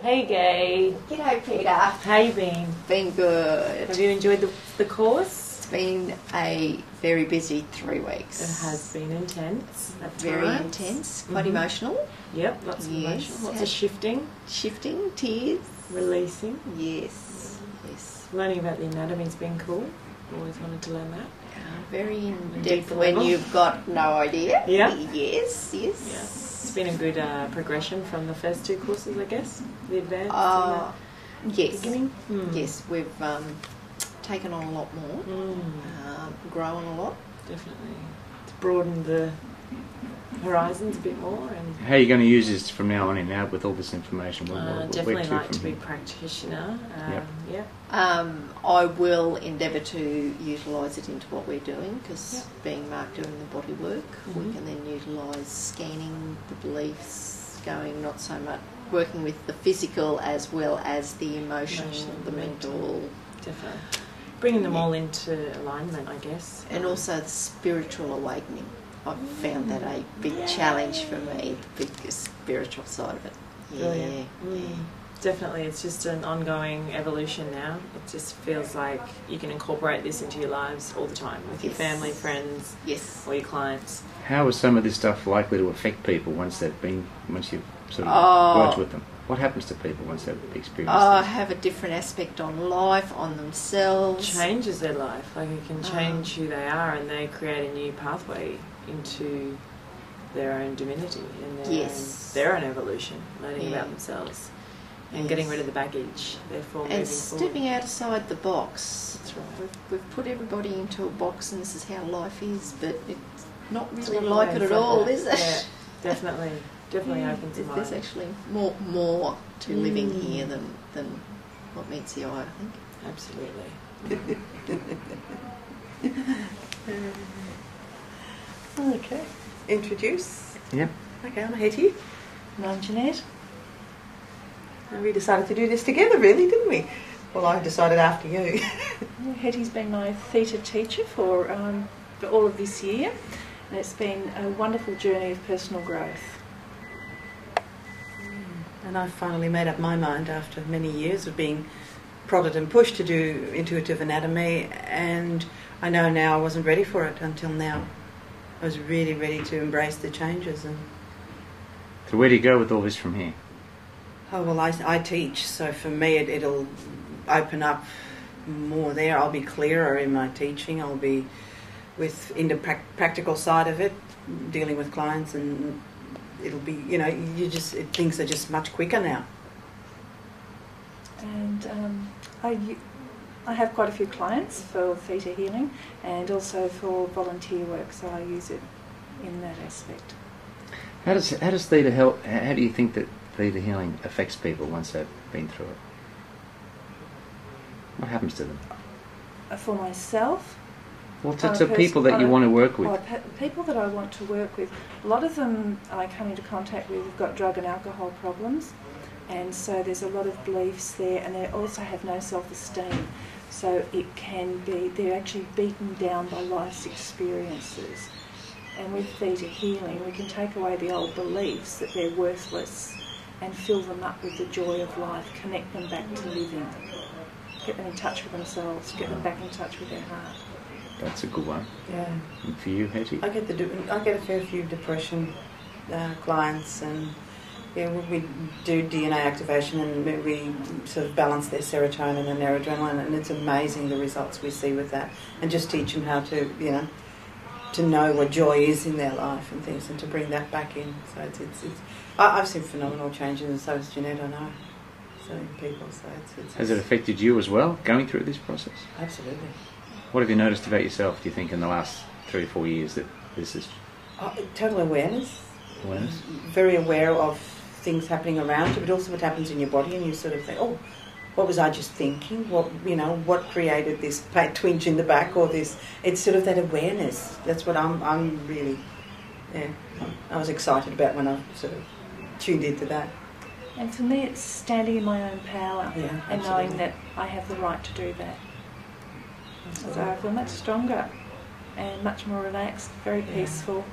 Hey Gay. G'day Peter. How you been? Been good. Have you enjoyed the course? It's been a very busy 3 weeks. It has been intense. Very intense, quite emotional. Yep, lots of emotion, lots of shifting. Shifting, tears. Releasing. Yes. Learning about the anatomy's been cool. Always wanted to learn that. Very in-depth when you've got no idea. Yeah. Yes. Yeah. It's been a good progression from the first 2 courses, I guess. The advanced and the beginning. Yes, we've taken on a lot more, grown a lot. Definitely. It's broadened the horizons a bit more. And how are you going to use this from now on in now with all this information? Definitely like to be practitioner. Yep. I will endeavour to utilise it into what we're doing because being Mark doing the body work, we can then utilise scanning the beliefs, going not so much working with the physical as well as the emotional, the mental. Definitely. Bringing them all into alignment, I guess. And also the spiritual awakening. I've found that a big challenge for me, the spiritual side of it. Yeah. Definitely, it's just an ongoing evolution now. It just feels like you can incorporate this into your lives all the time with your family, friends, or your clients. How is some of this stuff likely to affect people once you've sort of worked with them? What happens to people once they've experienced this? Have a different aspect on life, on themselves. Changes their life. Like it can change who they are, and they create a new pathway into their own divinity and their own evolution, learning about themselves. And getting rid of the baggage, therefore moving forward. And stepping outside the box. That's right. We've put everybody into a box and this is how life is, but it's not really like it at all, is it? Yeah, definitely. Definitely opens the mind. There's actually more to living here than what meets the eye, I think. Absolutely. Okay. Introduce. Yep. Okay, I'm Hetty. And I'm Jeanette. And we decided to do this together, really, didn't we? Well, I decided after you. Hetty's been my theatre teacher for all of this year, and it's been a wonderful journey of personal growth. And I finally made up my mind after many years of being prodded and pushed to do intuitive anatomy, and I know now I wasn't ready for it until now. I was really ready to embrace the changes. So where do you go with all this from here? Oh, well, I teach, so for me it'll open up more there. I'll be clearer in my teaching. I'll be in the practical side of it, dealing with clients, and it'll be, things are just much quicker now. And I have quite a few clients for theta healing and also for volunteer work, so I use it in that aspect. How does theta help? How do you think that theta healing affects people once they've been through it? What happens to them? For myself? Well, to people that you want to work with. People that I want to work with, a lot of them I come into contact with have got drug and alcohol problems, and so there's a lot of beliefs there, and they also have no self-esteem. So it can be, they're actually beaten down by life's experiences. And with theta healing, we can take away the old beliefs that they're worthless and fill them up with the joy of life, connect them back to living, get them in touch with themselves, get them back in touch with their heart. That's a good one. Yeah. And for you, Hetty? I get a fair few depression clients, and we do DNA activation, and we sort of balance their serotonin and their adrenaline, and it's amazing the results we see with that. And just teach them how to, to know what joy is in their life and things, and to bring that back in. So I've seen phenomenal changes, and so has Jeanette, I know. So many people. So has it affected you as well, going through this process? Absolutely. What have you noticed about yourself, do you think, in the last 3 or 4 years that this is? Total awareness. Awareness. Very aware of things happening around you, but also what happens in your body, and you sort of think, oh, what was I just thinking? What created this twinge in the back, or this? It's sort of that awareness. That's what I'm really, I was excited about when I sort of tuned into that. And for me, it's standing in my own power and knowing that I have the right to do that. So I feel much stronger and much more relaxed, very peaceful.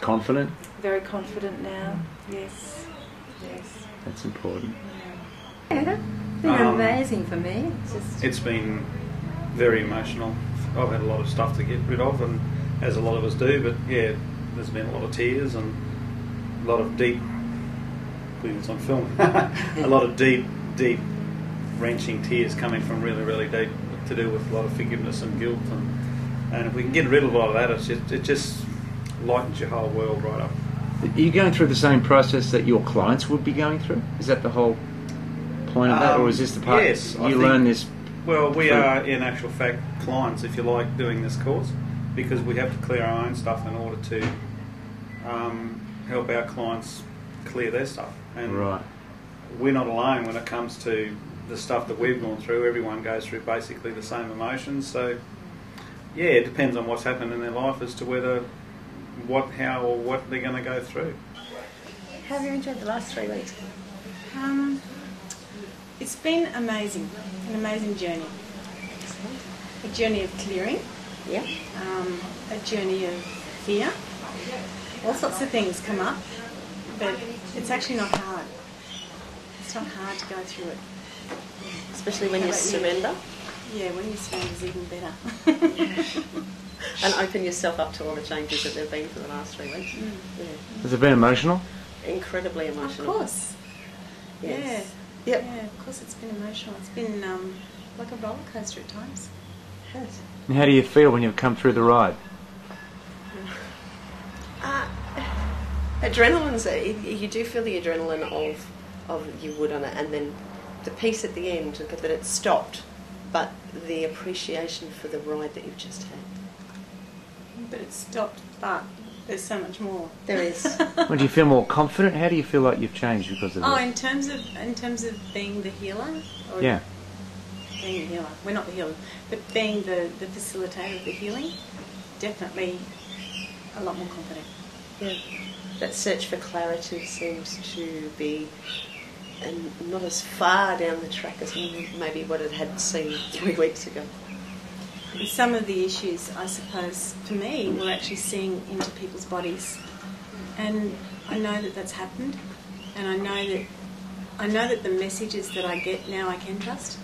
Confident? Very confident now, yes. That's important. Yeah, it's been amazing for me. It's been very emotional. I've had a lot of stuff to get rid of, and as a lot of us do, but yeah, there's been a lot of tears and a lot of deep, putting this on film, a lot of deep wrenching tears coming from really deep, to do with a lot of forgiveness and guilt, and if we can get rid of a lot of that, it just lightens your whole world right up. Are you going through the same process that your clients would be going through? Is that the whole point of that, or is this the part yes, you learn this? Well, we are in actual fact clients, if you like, doing this course, because we have to clear our own stuff in order to help our clients clear their stuff. And right. We're not alone when it comes to the stuff that we've gone through. Everyone goes through basically the same emotions. So, yeah, it depends on what's happened in their life as to whether, what they're going to go through. How have you enjoyed the last 3 weeks? It's been amazing, an amazing journey. A journey of clearing. Yeah. A journey of fear. All sorts of things come up, but it's actually not hard. It's not hard to go through it. Especially when you surrender. Yeah, when you surrender is even better. And open yourself up to all the changes that there have been for the last 3 weeks. Mm. Yeah. Has it been emotional? Incredibly emotional. Of course. Yes. Yeah. Yep. Yeah, of course it's been emotional. It's been like a roller coaster at times. It has. And how do you feel when you've come through the ride? Adrenaline's, you do feel the adrenaline of you would on it, and then the peace at the end that it stopped, but the appreciation for the ride that you've just had. But it stopped, but there's so much more. There is. Well, do you feel more confident? How do you feel like you've changed because of that? it? In terms of being the healer? Or yeah. Being the healer. We're not the healer, but being the facilitator of the healing, definitely a lot more confident. Yeah. That search for clarity seems to be not as far down the track as maybe what it had seemed 3 weeks ago. And some of the issues, I suppose, for me, were actually seeing into people's bodies. And I know that that's happened, and I know that the messages that I get now I can trust.